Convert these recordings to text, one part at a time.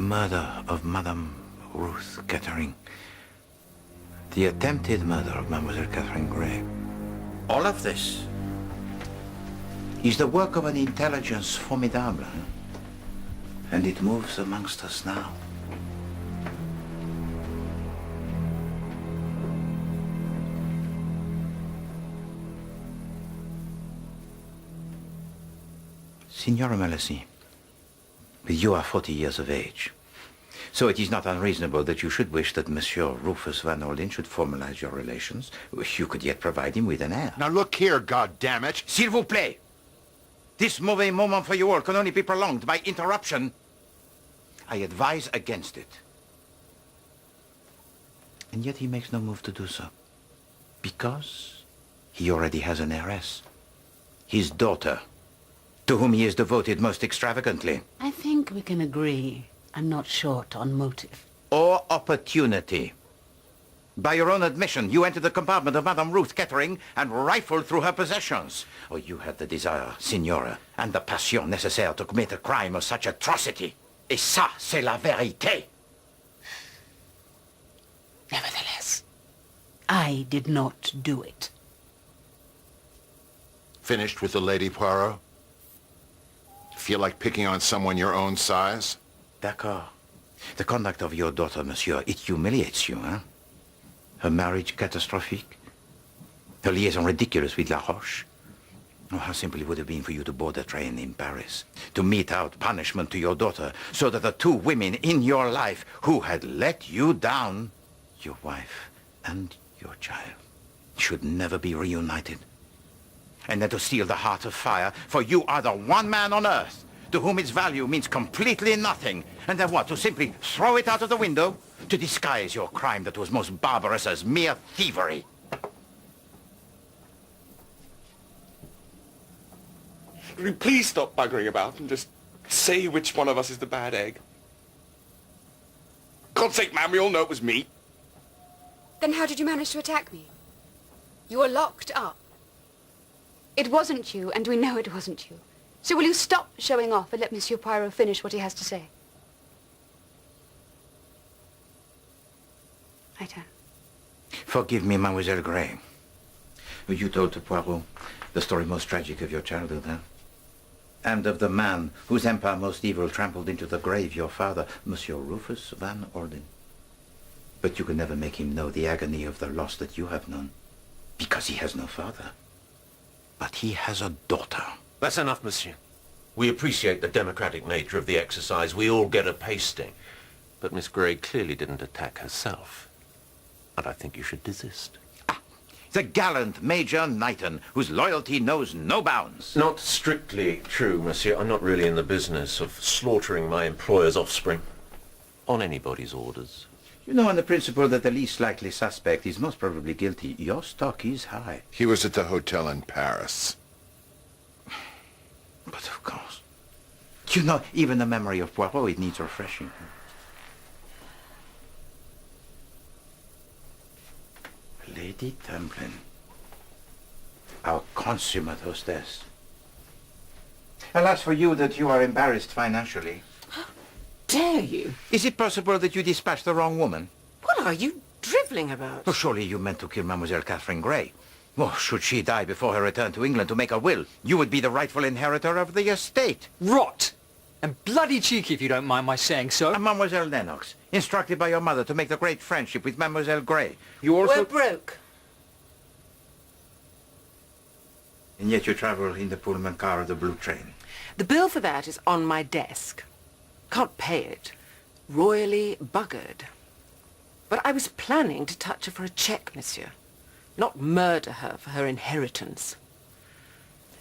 murder of Madame Ruth Kettering. The attempted murder of Mademoiselle Catherine Gray. All of this is the work of an intelligence formidable, and it moves amongst us now. Signora Melassie, you are 40 years of age, so it is not unreasonable that you should wish that Monsieur Rufus Van Orden should formalize your relations. You could yet provide him with an heir. Now look here, goddammit! S'il vous plaît! This mauvais moment for you all can only be prolonged by interruption. I advise against it. And yet he makes no move to do so. Because he already has an heiress. His daughter, to whom he is devoted most extravagantly. I think we can agree I'm not short on motive. Or opportunity. By your own admission, you entered the compartment of Madame Ruth Kettering and rifled through her possessions. Oh, you had the desire, Signora, and the passion necessaire to commit a crime of such atrocity. Et ça, c'est la vérité. Nevertheless, I did not do it. Finished with the Lady Poirot? Feel like picking on someone your own size? D'accord. The conduct of your daughter, monsieur, it humiliates you, huh? Her marriage catastrophique? Her liaison ridiculous with La Roche? Oh, how simple it would have been for you to board a train in Paris, to mete out punishment to your daughter, so that the two women in your life who had let you down, your wife and your child, should never be reunited. And then to steal the heart of fire, for you are the one man on earth to whom its value means completely nothing. And then what, to simply throw it out of the window? To disguise your crime that was most barbarous as mere thievery. Will you please stop buggering about and just say which one of us is the bad egg? God's sake, man, we all know it was me. Then how did you manage to attack me? You were locked up. It wasn't you, and we know it wasn't you. So will you stop showing off and let Monsieur Poirot finish what he has to say? My turn. Forgive me, Mademoiselle Gray. You told to Poirot the story most tragic of your childhood, huh? And of the man whose empire most evil trampled into the grave your father, Monsieur Rufus Van Orden. But you can never make him know the agony of the loss that you have known, because he has no father. But he has a daughter. That's enough, monsieur. We appreciate the democratic nature of the exercise. We all get a pasting. But Miss Gray clearly didn't attack herself. And I think you should desist. The gallant Major Knighton, whose loyalty knows no bounds. Not strictly true, monsieur. I'm not really in the business of slaughtering my employer's offspring. On anybody's orders. You know, on the principle that the least likely suspect is most probably guilty, your stock is high. He was at the hotel in Paris. But of course. You know, even the memory of Poirot, it needs refreshing. Lady Templin, our consummate hostess. Alas for you that you are embarrassed financially. How dare you? Is it possible that you dispatched the wrong woman? What are you drivelling about? Oh, surely you meant to kill Mademoiselle Catherine Gray. Oh, should she die before her return to England to make a will, you would be the rightful inheritor of the estate. Rot! And bloody cheeky, if you don't mind my saying so. And Mademoiselle Lennox, instructed by your mother to make the great friendship with Mademoiselle Gray. You also... We're broke. And yet you travel in the Pullman car of the Blue Train. The bill for that is on my desk. Can't pay it. Royally buggered. But I was planning to touch her for a cheque, monsieur. Not murder her for her inheritance.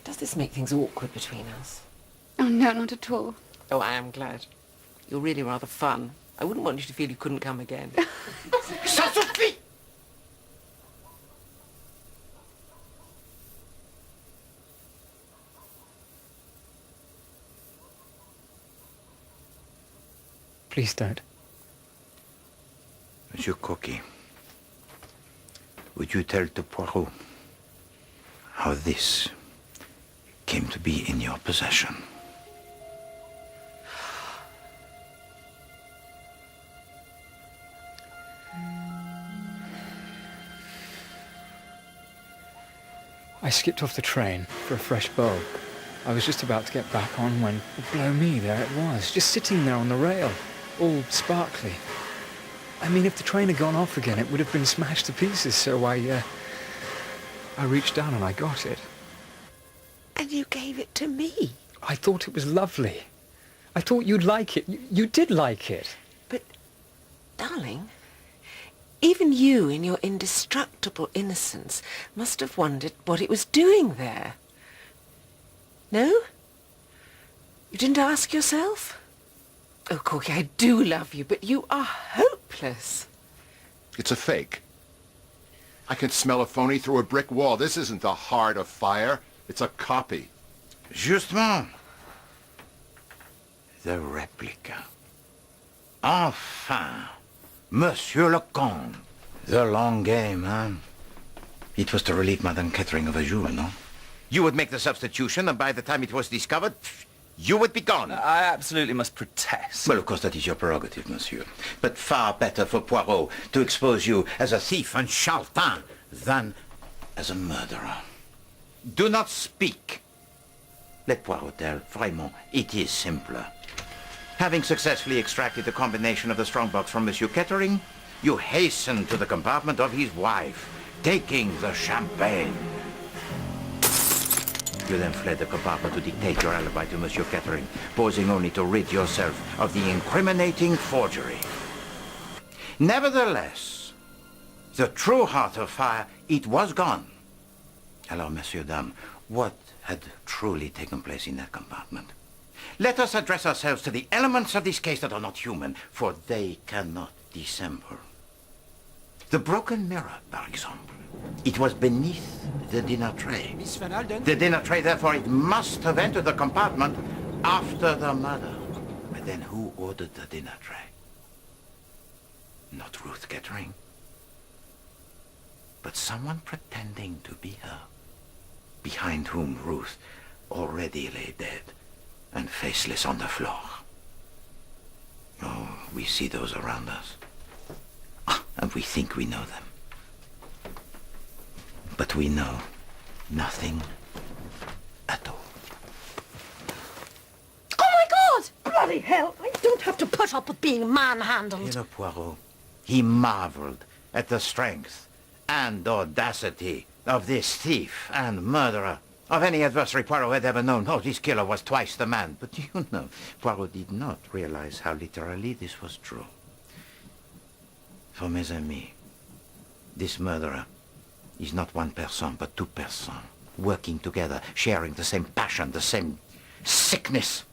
Does this make things awkward between us? Oh, no, not at all. Oh, I am glad. You're really rather fun. I wouldn't want you to feel you couldn't come again. Ça suffit! Please don't. Monsieur Coquet, would you tell to Poirot how this came to be in your possession? I skipped off the train for a fresh bulb. I was just about to get back on when, blow me, there it was, just sitting there on the rail, all sparkly. I mean, if the train had gone off again, it would have been smashed to pieces, so I reached down and I got it. And you gave it to me. I thought it was lovely. I thought you'd like it. You did like it. But, darling, even you in your indestructible innocence must have wondered what it was doing there. No? You didn't ask yourself? Oh, Corky, I do love you, but you are hopeless. It's a fake. I can smell a phony through a brick wall. This isn't the Heart of Fire. It's a copy. Justement. The replica. Enfin, Monsieur le Comte. The long game, huh? It was to relieve Madame Kettering of a jour, no? You would make the substitution, and by the time it was discovered, you would be gone. I absolutely must protest. Well, of course, that is your prerogative, monsieur. But far better for Poirot to expose you as a thief and charlatan than as a murderer. Do not speak. Let Poirot tell. Vraiment, it is simpler. Having successfully extracted the combination of the strongbox from Monsieur Kettering, you hasten to the compartment of his wife, taking the champagne. You then fled the compartment to dictate your alibi to Monsieur Kettering, posing only to rid yourself of the incriminating forgery. Nevertheless, the true Heart of Fire, it was gone. Alors, Monsieur, Dame, what had truly taken place in that compartment? Let us address ourselves to the elements of this case that are not human, for they cannot dissemble. The broken mirror, par exemple. It was beneath the dinner tray. Miss Van Alden? The dinner tray, therefore, it must have entered the compartment after the murder. But then who ordered the dinner tray? Not Ruth Kettering, but someone pretending to be her, behind whom Ruth already lay dead and faceless on the floor. Oh, we see those around us. And we think we know them. But we know nothing at all. Oh my God! Bloody hell! I don't have to put up with being manhandled. You know, Poirot, he marveled at the strength and audacity of this thief and murderer. Of any adversary Poirot had ever known. Oh, this killer was twice the man. But you know, Poirot did not realize how literally this was true. For mes amis, this murderer is not one person, but two persons, working together, sharing the same passion, the same sickness.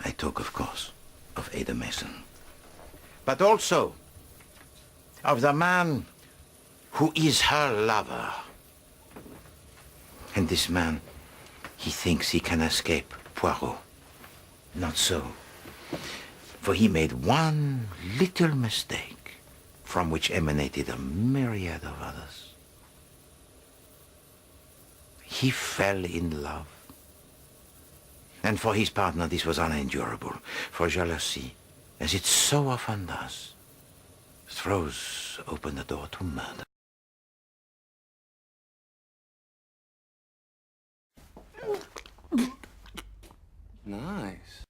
I talk, of course, of Ada Mason, but also of the man who is her lover. And this man, he thinks he can escape Poirot. Not so. For he made one little mistake from which emanated a myriad of others. He fell in love. And for his partner, this was unendurable. For jealousy, as it so often does, throws open the door to murder. Nice.